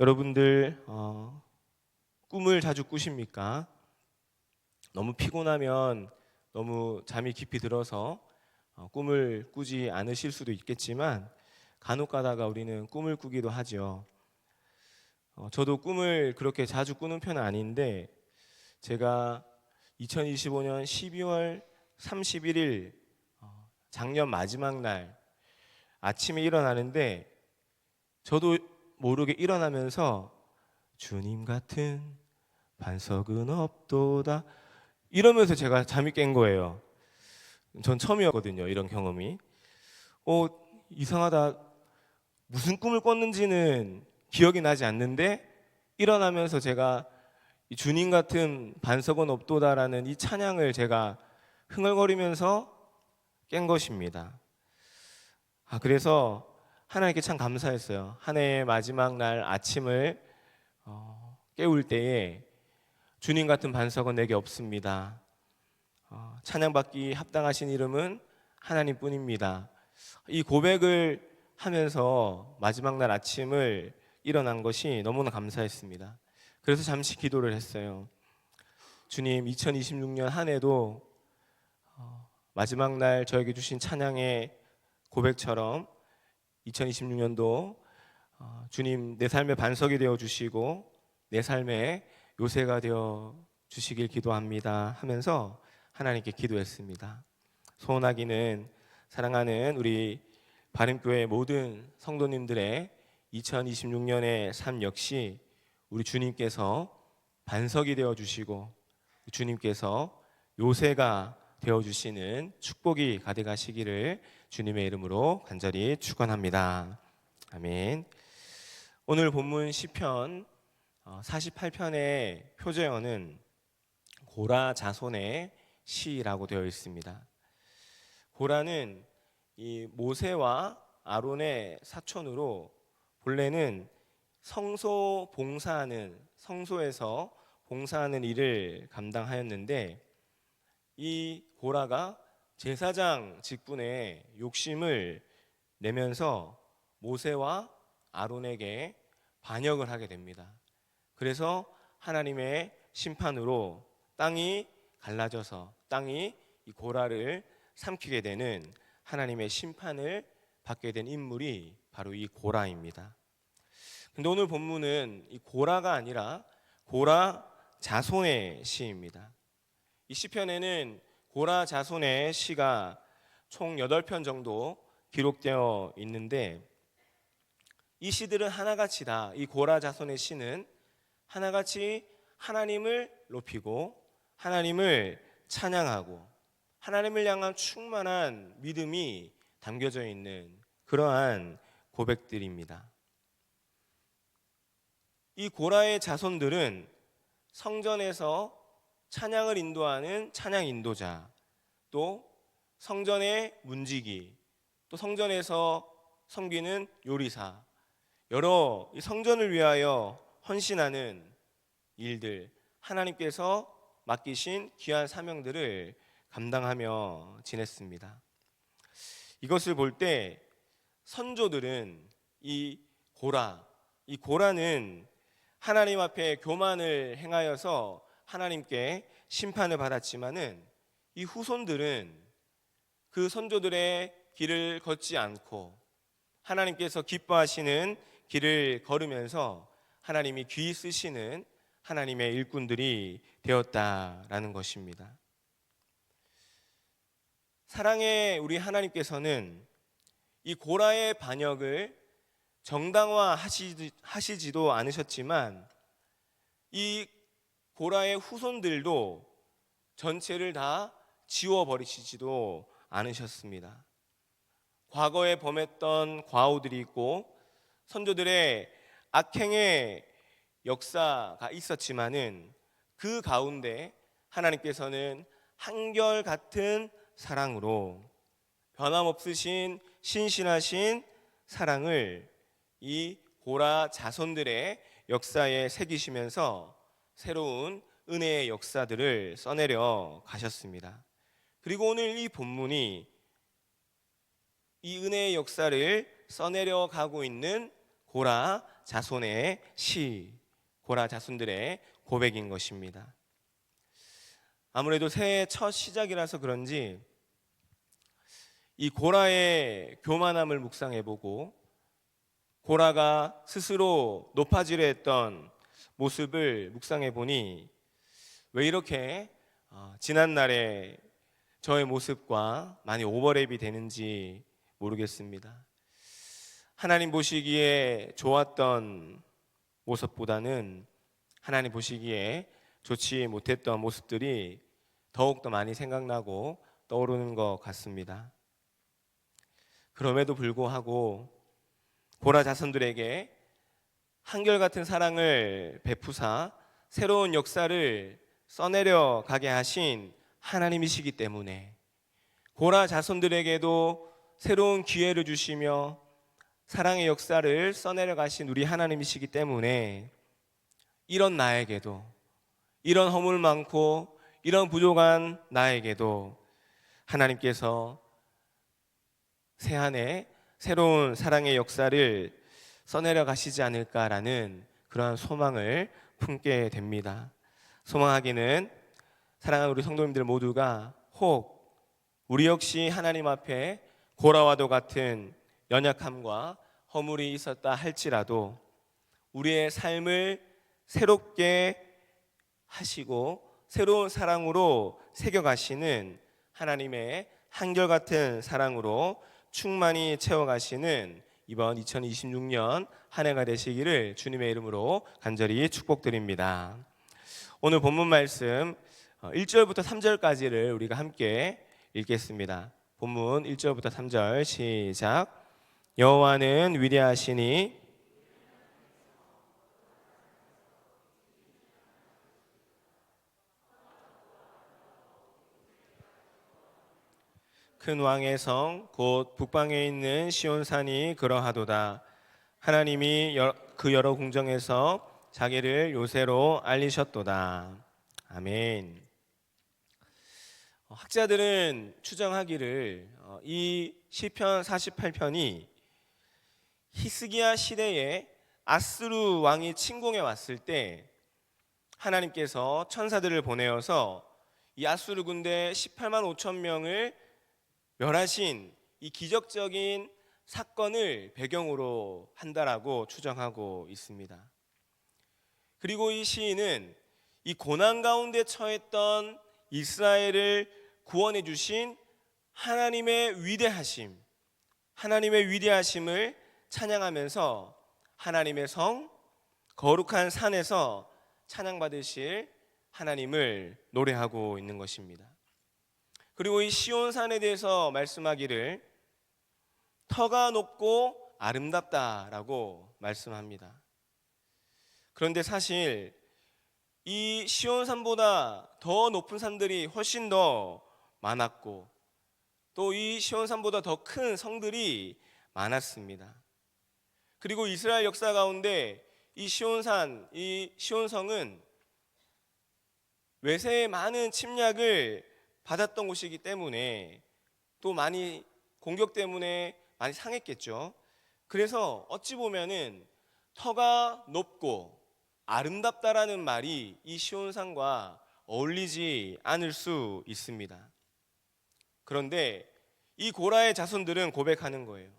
여러분들 꿈을 자주 꾸십니까? 너무 피곤하면 너무 잠이 깊이 들어서 꿈을 꾸지 않으실 수도 있겠지만 간혹 가다가 우리는 꿈을 꾸기도 하죠. 저도 꿈을 그렇게 자주 꾸는 편은 아닌데 제가 2025년 12월 31일 작년 마지막 날 아침에 일어나는데 저도 모르게 일어나면서 주님 같은 반석은 없도다 이러면서 제가 잠이 깬 거예요. 전 처음이었거든요, 이런 경험이. 어, 이상하다. 무슨 꿈을 꿨는지는 기억이 나지 않는데 일어나면서 제가 이 주님 같은 반석은 없도다라는 이 찬양을 제가 흥얼거리면서 깬 것입니다. 그래서 하나님께 참 감사했어요. 한 해의 마지막 날 아침을 깨울 때에 주님 같은 반석은 내게 없습니다. 찬양받기 합당하신 이름은 하나님뿐입니다. 이 고백을 하면서 마지막 날 아침을 일어난 것이 너무나 감사했습니다. 그래서 잠시 기도를 했어요. 주님, 2026년 한 해도 마지막 날 저에게 주신 찬양의 고백처럼 2026년도 주님 내 삶의 반석이 되어 주시고 내 삶의 요새가 되어 주시길 기도합니다 하면서 하나님께 기도했습니다. 소원하기는 사랑하는 우리 바른교회 모든 성도님들의 2026년의 삶 역시 우리 주님께서 반석이 되어 주시고 주님께서 요새가 되어 주시는 축복이 가득하시기를 주님의 이름으로 간절히 축원합니다. 아멘. 오늘 본문 시편 48편의 표제어는 고라 자손의 시라고 되어 있습니다. 고라는 이 모세와 아론의 사촌으로 본래는 성소에서 봉사하는 일을 감당하였는데 이 고라가 제사장 직분에 욕심을 내면서 모세와 아론에게 반역을 하게 됩니다. 그래서 하나님의 심판으로 땅이 갈라져서 땅이 이 고라를 삼키게 되는 하나님의 심판을 받게 된 인물이 바로 이 고라입니다. 근데 오늘 본문은 이 고라가 아니라 고라 자손의 시입니다. 이 시편에는 고라 자손의 시가 총 8편 정도 기록되어 있는데 이 시들은 하나같이 다 이 고라 자손의 시는 하나같이 하나님을 높이고 하나님을 찬양하고 하나님을 향한 충만한 믿음이 담겨져 있는 그러한 고백들입니다. 이 고라의 자손들은 성전에서 찬양을 인도하는 찬양 인도자, 또 성전의 문지기, 또 성전에서 섬기는 요리사, 여러 성전을 위하여 헌신하는 일들, 하나님께서 맡기신 귀한 사명들을 감당하며 지냈습니다. 이것을 볼 때 선조들은 이 고라는 하나님 앞에 교만을 행하여서 하나님께 심판을 받았지만은 이 후손들은 그 선조들의 길을 걷지 않고 하나님께서 기뻐하시는 길을 걸으면서 하나님이 귀히 쓰시는 하나님의 일꾼들이 되었다라는 것입니다. 사랑의 우리 하나님께서는 이 고라의 반역을 정당화하시지도 않으셨지만 이 고라의 후손들도 전체를 다 지워버리시지도 않으셨습니다. 과거에 범했던 과오들이 있고 선조들의 악행의 역사가 있었지만은 그 가운데 하나님께서는 한결같은 사랑으로 변함없으신 신실하신 사랑을 이 고라 자손들의 역사에 새기시면서 새로운 은혜의 역사들을 써내려 가셨습니다. 그리고 오늘 이 본문이 이 은혜의 역사를 써내려 가고 있는 고라 자손의 시, 고라 자손들의 고백인 것입니다. 아무래도 새해 첫 시작이라서 그런지 이 고라의 교만함을 묵상해보고 고라가 스스로 높아지려 했던 모습을 묵상해보니 왜 이렇게 지난날의 저의 모습과 많이 오버랩이 되는지 모르겠습니다. 하나님 보시기에 좋았던 모습보다는 하나님 보시기에 좋지 못했던 모습들이 더욱더 많이 생각나고 떠오르는 것 같습니다. 그럼에도 불구하고 고라 자손들에게 한결같은 사랑을 베푸사 새로운 역사를 써내려 가게 하신 하나님이시기 때문에 고라 자손들에게도 새로운 기회를 주시며 사랑의 역사를 써내려 가신 우리 하나님이시기 때문에 이런 나에게도, 이런 허물 많고 이런 부족한 나에게도 하나님께서 새한해 새로운 사랑의 역사를 써내려 가시지 않을까라는 그러한 소망을 품게 됩니다. 소망하기는 사랑하는 우리 성도님들 모두가 혹 우리 역시 하나님 앞에 고라와도 같은 연약함과 허물이 있었다 할지라도 우리의 삶을 새롭게 하시고 새로운 사랑으로 새겨가시는 하나님의 한결같은 사랑으로 충만히 채워가시는 이번 2026년 한 해가 되시기를 주님의 이름으로 간절히 축복드립니다. 오늘 본문 말씀 1절부터 3절까지를 우리가 함께 읽겠습니다. 본문 1절부터 3절 시작. 여호와는 위대하시니 큰 왕의 성 곧 북방에 있는 시온산이 그러하도다. 하나님이 그 여러 궁정에서 자기를 요새로 알리셨도다. 아멘. 학자들은 추정하기를 이 시편 48편이 히스기야 시대에 아스루 왕이 침공해 왔을 때 하나님께서 천사들을 보내어서 이 아스루 군대 18만 5천 명을 멸하신 이 기적적인 사건을 배경으로 한다라고 추정하고 있습니다. 그리고 이 시인은 이 고난 가운데 처했던 이스라엘을 구원해 주신 하나님의 위대하심, 하나님의 위대하심을 찬양하면서 하나님의 성, 거룩한 산에서 찬양받으실 하나님을 노래하고 있는 것입니다. 그리고 이 시온산에 대해서 말씀하기를 터가 높고 아름답다라고 말씀합니다. 그런데 사실 이 시온산보다 더 높은 산들이 훨씬 더 많았고 또 이 시온산보다 더 큰 성들이 많았습니다. 그리고 이스라엘 역사 가운데 이 시온산, 이 시온성은 외세의 많은 침략을 받았던 곳이기 때문에 또 많이 공격 때문에 많이 상했겠죠. 그래서 어찌 보면은 터가 높고 아름답다라는 말이 이 시온산과 어울리지 않을 수 있습니다. 그런데 이 고라의 자손들은 고백하는 거예요.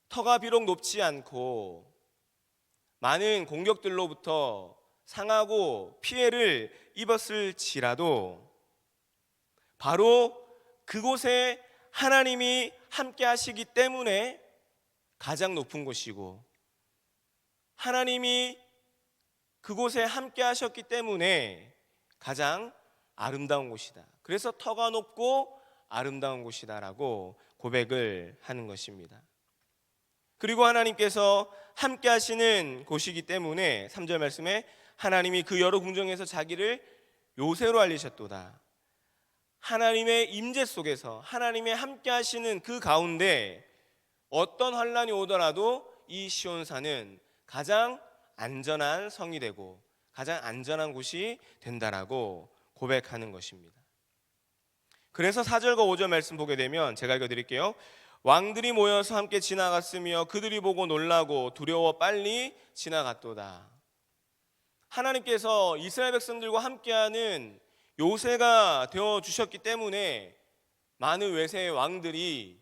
터가 비록 높지 않고 많은 공격들로부터 상하고 피해를 입었을지라도 바로 그곳에 하나님이 함께 하시기 때문에 가장 높은 곳이고 하나님이 그곳에 함께 하셨기 때문에 가장 아름다운 곳이다. 그래서 터가 높고 아름다운 곳이다라고 고백을 하는 것입니다. 그리고 하나님께서 함께 하시는 곳이기 때문에 3절 말씀에 하나님이 그 여러 궁정에서 자기를 요새로 알리셨도다. 하나님의 임재 속에서 하나님의 함께 하시는 그 가운데 어떤 환란이 오더라도 이 시온산은 가장 안전한 성이 되고 가장 안전한 곳이 된다라고 고백하는 것입니다. 그래서 4절과 5절 말씀 보게 되면 제가 읽어드릴게요. 왕들이 모여서 함께 지나갔으며 그들이 보고 놀라고 두려워 빨리 지나갔도다. 하나님께서 이스라엘 백성들과 함께하는 요새가 되어 주셨기 때문에 많은 외세의 왕들이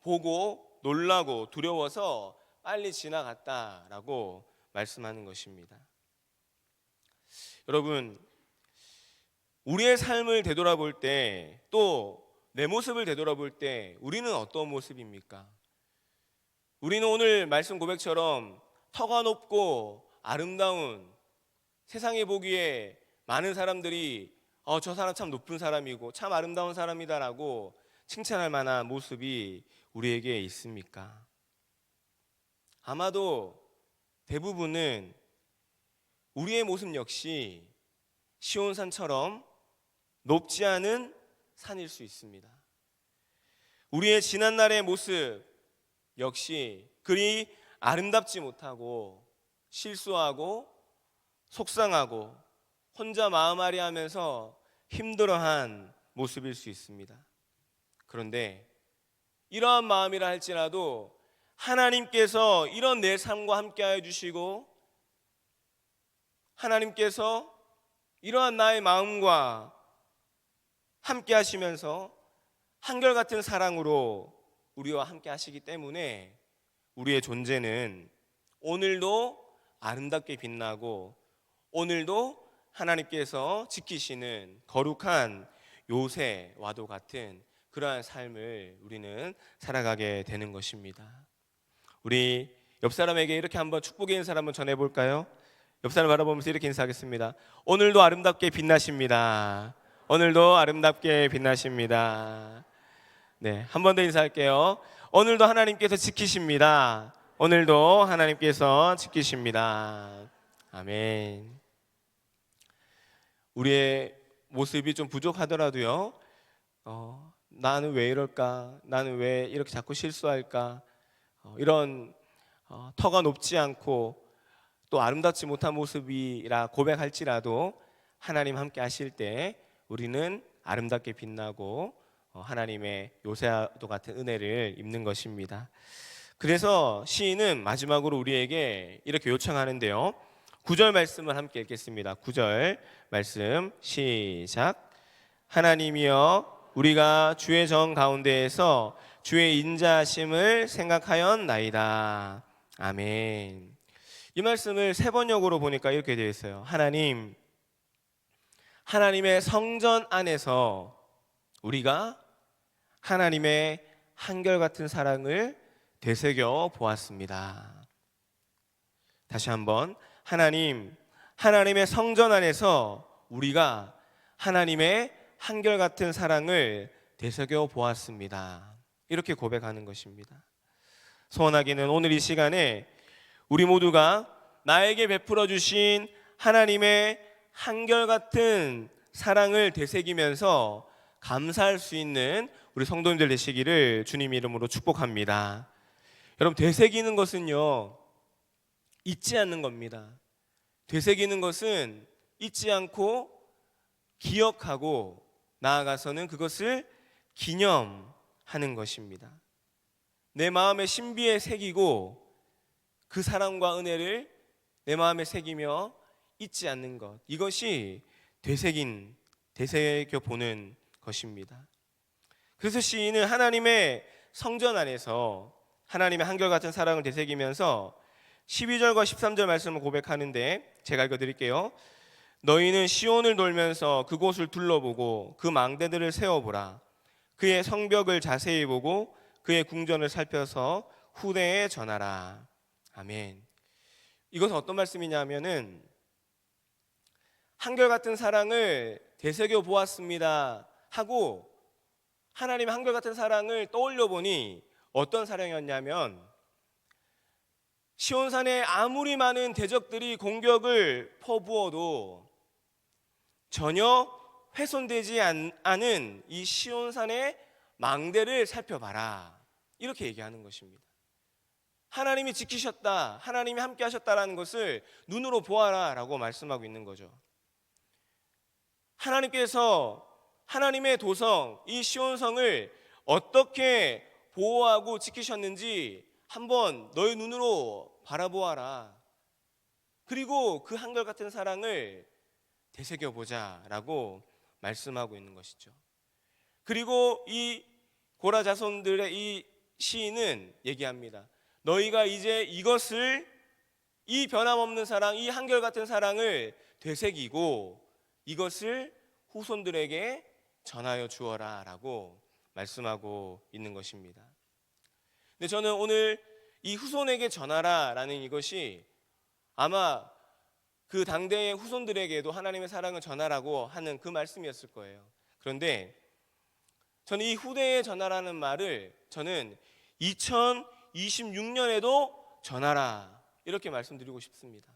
보고 놀라고 두려워서 빨리 지나갔다라고 말씀하는 것입니다. 여러분, 우리의 삶을 되돌아볼 때, 또 내 모습을 되돌아볼 때 우리는 어떤 모습입니까? 우리는 오늘 말씀 고백처럼 터가 높고 아름다운, 세상에 보기에 많은 사람들이 저 사람 참 높은 사람이고 참 아름다운 사람이다라고 칭찬할 만한 모습이 우리에게 있습니까? 아마도 대부분은 우리의 모습 역시 시온산처럼 높지 않은 산일 수 있습니다. 우리의 지난날의 모습 역시 그리 아름답지 못하고 실수하고 속상하고 혼자 마음앓이 하면서 힘들어한 모습일 수 있습니다. 그런데 이러한 마음이라 할지라도 하나님께서 이런 내 삶과 함께하여 주시고 하나님께서 이러한 나의 마음과 함께 하시면서 한결같은 사랑으로 우리와 함께 하시기 때문에 우리의 존재는 오늘도 아름답게 빛나고 오늘도 하나님께서 지키시는 거룩한 요새와도 같은 그러한 삶을 우리는 살아가게 되는 것입니다. 우리 옆 사람에게 이렇게 한번 축복의 인사를 한번 전해볼까요? 옆 사람 바라보면서 이렇게 인사하겠습니다. 오늘도 아름답게 빛나십니다. 오늘도 아름답게 빛나십니다. 네, 한 번 더 인사할게요. 오늘도 하나님께서 지키십니다. 오늘도 하나님께서 지키십니다. 아멘. 우리의 모습이 좀 부족하더라도요, 나는 왜 이럴까? 나는 왜 이렇게 자꾸 실수할까? 이런 터가 높지 않고 또 아름답지 못한 모습이라 고백할지라도 하나님 함께 하실 때 우리는 아름답게 빛나고 하나님의 요새와도 같은 은혜를 입는 것입니다. 그래서 시인은 마지막으로 우리에게 이렇게 요청하는데요, 9절 말씀을 함께 읽겠습니다. 9절 말씀 시작. 하나님이여 우리가 주의 정 가운데에서 주의 인자하심을 생각하였나이다. 아멘. 이 말씀을 세 번역으로 보니까 이렇게 되어 있어요. 하나님의 성전 안에서 우리가 하나님의 한결같은 사랑을 되새겨 보았습니다. 다시 한번, 하나님의 성전 안에서 우리가 하나님의 한결같은 사랑을 되새겨 보았습니다. 이렇게 고백하는 것입니다. 소원하기는 오늘 이 시간에 우리 모두가 나에게 베풀어 주신 하나님의 한결같은 사랑을 되새기면서 감사할 수 있는 우리 성도님들 되시기를 주님 이름으로 축복합니다. 여러분, 되새기는 것은요, 잊지 않는 겁니다. 되새기는 것은 잊지 않고 기억하고 나아가서는 그것을 기념하는 것입니다. 내 마음의 신비에 새기고 그 사랑과 은혜를 내 마음에 새기며 잊지 않는 것, 이것이 되새겨 보는 것입니다. 그래서 시인은 하나님의 성전 안에서 하나님의 한결같은 사랑을 되새기면서 12절과 13절 말씀을 고백하는데 제가 읽어드릴게요. 너희는 시온을 돌면서 그곳을 둘러보고 그 망대들을 세워보라. 그의 성벽을 자세히 보고 그의 궁전을 살펴서 후대에 전하라. 아멘. 이것은 어떤 말씀이냐면은 한결같은 사랑을 되새겨 보았습니다 하고 하나님의 한결같은 사랑을 떠올려 보니 어떤 사랑이었냐면, 시온산에 아무리 많은 대적들이 공격을 퍼부어도 전혀 훼손되지 않은 이 시온산의 망대를 살펴봐라, 이렇게 얘기하는 것입니다. 하나님이 지키셨다, 하나님이 함께 하셨다라는 것을 눈으로 보아라 라고 말씀하고 있는 거죠. 하나님께서 하나님의 도성 이 시온성을 어떻게 보호하고 지키셨는지 한번 너의 눈으로 바라보아라. 그리고 그 한결같은 사랑을 되새겨보자라고 말씀하고 있는 것이죠. 그리고 이 고라 자손들의 이 시인은 얘기합니다. 너희가 이제 이것을, 이 변함없는 사랑, 이 한결같은 사랑을 되새기고 이것을 후손들에게 전하여 주어라 라고 말씀하고 있는 것입니다. 근데 저는 오늘 이 후손에게 전하라 라는 이것이 아마 그 당대의 후손들에게도 하나님의 사랑을 전하라고 하는 그 말씀이었을 거예요. 그런데 저는 이 후대에 전하라는 말을 저는 2026년에도 전하라 이렇게 말씀드리고 싶습니다.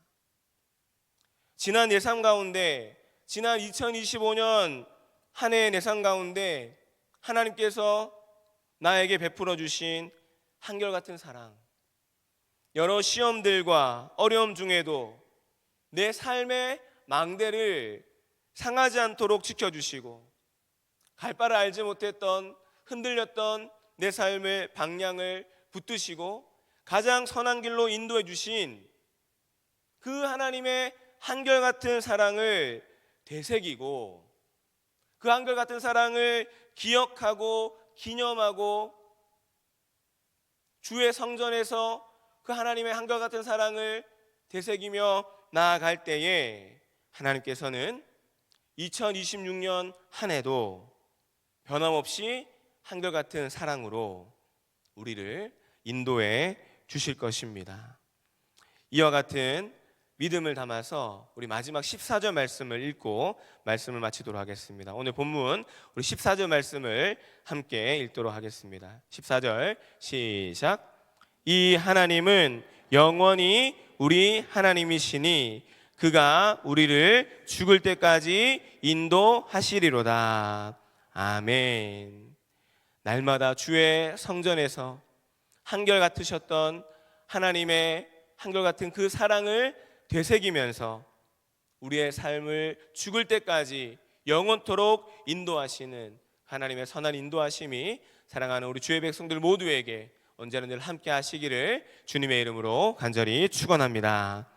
지난 내 삶 가운데, 지난 2025년 한 해의 내 삶 가운데 하나님께서 나에게 베풀어 주신 한결같은 사랑, 여러 시험들과 어려움 중에도 내 삶의 망대를 상하지 않도록 지켜주시고 갈 바를 알지 못했던, 흔들렸던 내 삶의 방향을 붙드시고 가장 선한 길로 인도해 주신 그 하나님의 한결같은 사랑을 되새기고 그 한결같은 사랑을 기억하고 기념하고 주의 성전에서 그 하나님의 한결같은 사랑을 되새기며 나아갈 때에 하나님께서는 2026년 한 해도 변함없이 한결같은 사랑으로 우리를 인도해 주실 것입니다. 이와 같은 믿음을 담아서 우리 마지막 14절 말씀을 읽고 말씀을 마치도록 하겠습니다. 오늘 본문 우리 14절 말씀을 함께 읽도록 하겠습니다. 14절 시작. 이 하나님은 영원히 우리 하나님이시니 그가 우리를 죽을 때까지 인도하시리로다. 아멘. 날마다 주의 성전에서 한결같으셨던 하나님의 한결같은 그 사랑을 되새기면서 우리의 삶을 죽을 때까지 영원토록 인도하시는 하나님의 선한 인도하심이 사랑하는 우리 주의 백성들 모두에게 언제나 늘 함께 하시기를 주님의 이름으로 간절히 축원합니다.